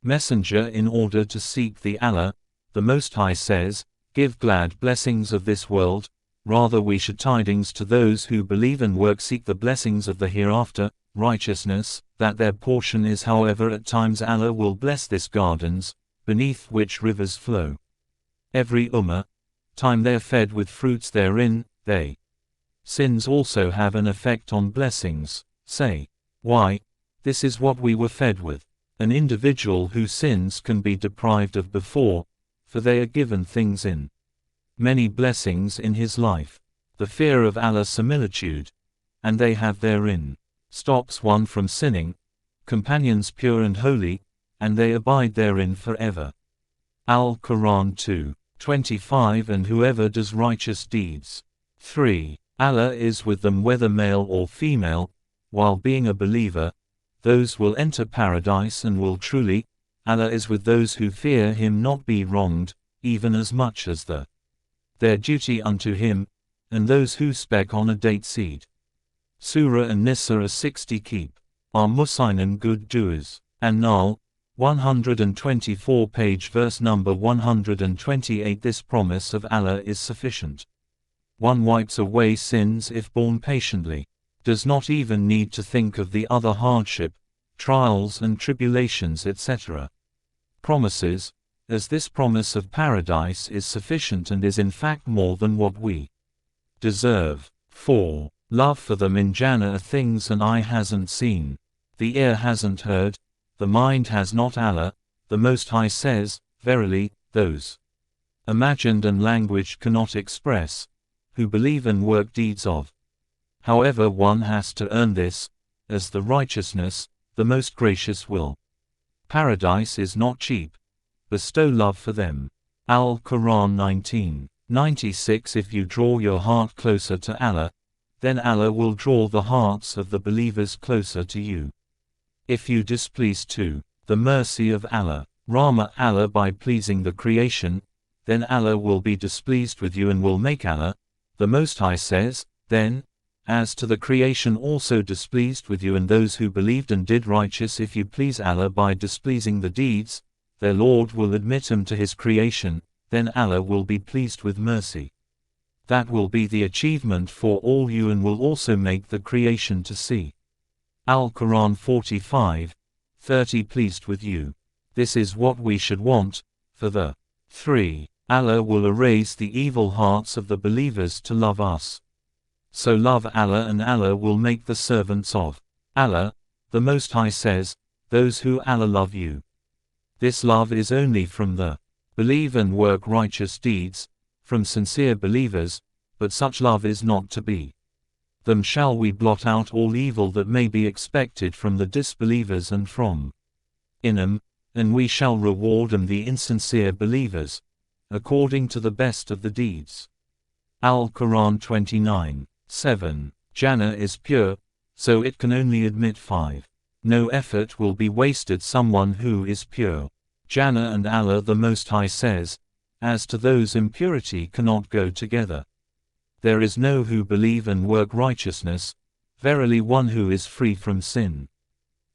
Messenger, in order to seek thee, Allah, the Most High says, give glad blessings of this world, rather we should tidings to those who believe and work seek the blessings of the hereafter, righteousness, that their portion is. However at times Allah will bless this gardens, beneath which rivers flow. Every time they are fed with fruits therein, they sins also have an effect on blessings. Say, why, this is what we were fed with. An individual whose sins can be deprived of before, for they are given things in many blessings in his life. The fear of Allah similitude, and they have therein stops one from sinning, companions pure and holy, and they abide therein forever. Al-Quran 2:25 And whoever does righteous deeds. 3. Allah is with them whether male or female, while being a believer, those will enter paradise and will truly, Allah is with those who fear Him not be wronged, even as much as their duty unto Him, and those who spec on a date seed. Surah An-Nisa 60 Keep are Muhsinin good doers. An-Nahl 124 page verse number 128 This promise of Allah is sufficient. One wipes away sins if borne patiently. Does not even need to think of the other hardship, trials and tribulations etc. Promises, as this promise of paradise is sufficient and is in fact more than what we deserve. 4. Love for them in Jannah are things an eye hasn't seen, the ear hasn't heard, the mind has not. Allah, the Most High says, verily, those imagined and language cannot express, who believe and work deeds of. However one has to earn this, as the righteousness, the most gracious will. Paradise is not cheap. Bestow love for them. Al-Quran 19:96 If you draw your heart closer to Allah, then Allah will draw the hearts of the believers closer to you. If you displease to the mercy of Allah, Rahmah Allah by pleasing the creation, then Allah will be displeased with you and will make Allah, the Most High says, then, as to the creation also displeased with you and those who believed and did righteous. If you please Allah by displeasing the deeds, their Lord will admit them to His creation, then Allah will be pleased with mercy. That will be the achievement for all you and will also make the creation to see. Al-Quran 45:30 Pleased with you. This is what we should want, for the 3. Allah will erase the evil hearts of the believers to love us. So love Allah and Allah will make the servants of Allah, the Most High says, those who Allah love you. This love is only from the believe and work righteous deeds, from sincere believers, but such love is not to be. Them shall we blot out all evil that may be expected from the disbelievers and from them, and we shall reward them the insincere believers, according to the best of the deeds. Al-Quran 29:7 Jannah is pure, so it can only admit 5. No effort will be wasted someone who is pure. Jannah and Allah the Most High says, as to those impurity cannot go together. There is no who believe and work righteousness, verily one who is free from sin.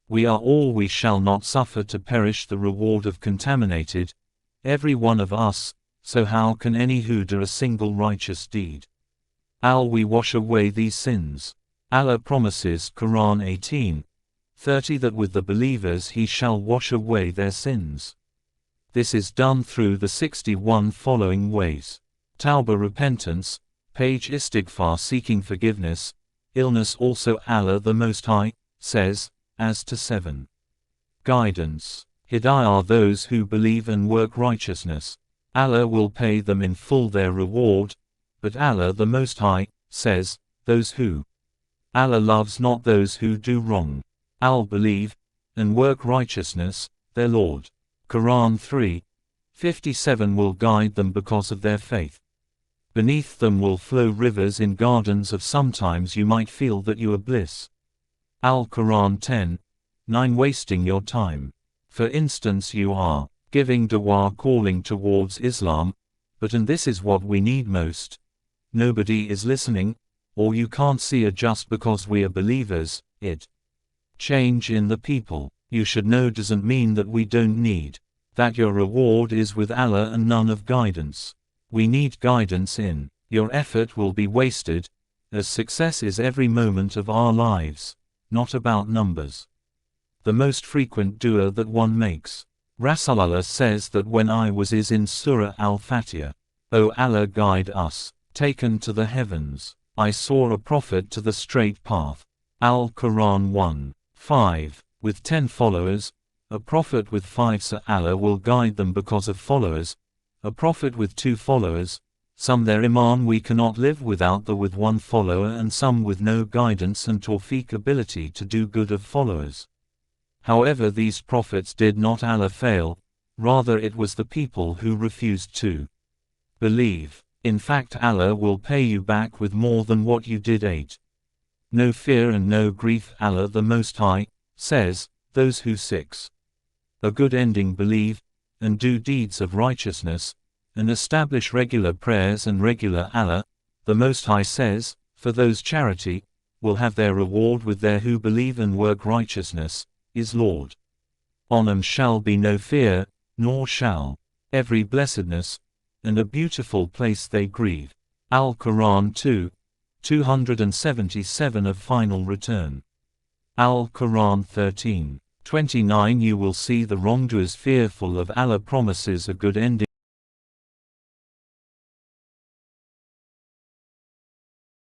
We are all we shall not suffer to perish the reward of contaminated, every one of us, so how can any who do a single righteous deed? We wash away these sins. Allah promises Quran 18:30 that with the believers He shall wash away their sins. This is done through the 61 following ways. Tawbah repentance, page istighfar seeking forgiveness, illness also Allah the Most High says, as to 7. Guidance. Hidayah are those who believe and work righteousness. Allah will pay them in full their reward, but Allah the Most High says, those who Allah loves not those who do wrong. Believe and work righteousness, their Lord. Quran 3:57 will guide them because of their faith. Beneath them will flow rivers in gardens of sometimes you might feel that you are bliss. Al-Quran 10:9 Wasting your time. For instance you are giving dua calling towards Islam, but and this is what we need most. Nobody is listening, or you can't see it just because we are believers, it change in the people. You should know doesn't mean that we don't need. That your reward is with Allah and none of guidance. We need guidance in. Your effort will be wasted, as success is every moment of our lives, not about numbers. The most frequent dua that one makes. Rasulullah says that when I was in Surah Al-Fatiha, O Allah guide us, taken to the heavens, I saw a prophet to the straight path. Al-Quran 1:5. With 10 followers, a prophet with 5, so Allah will guide them because of followers, a prophet with 2 followers, some their iman we cannot live without the with 1 follower, and some with no guidance and tawfiq ability to do good of followers. However, these prophets did not Allah fail, rather it was the people who refused to believe. In fact, Allah will pay you back with more than what you did. 8. No fear and no grief. Allah the Most High says, those who 6. A good ending believe, and do deeds of righteousness, and establish regular prayers and regular. Allah, the Most High says, for those charity, will have their reward with their who believe and work righteousness, is Lord. On them shall be no fear, nor shall every blessedness, and a beautiful place they grieve. Al-Quran 2:277 of final return. Al-Quran 13:29. You will see the wrongdoers fearful of Allah promises a good ending.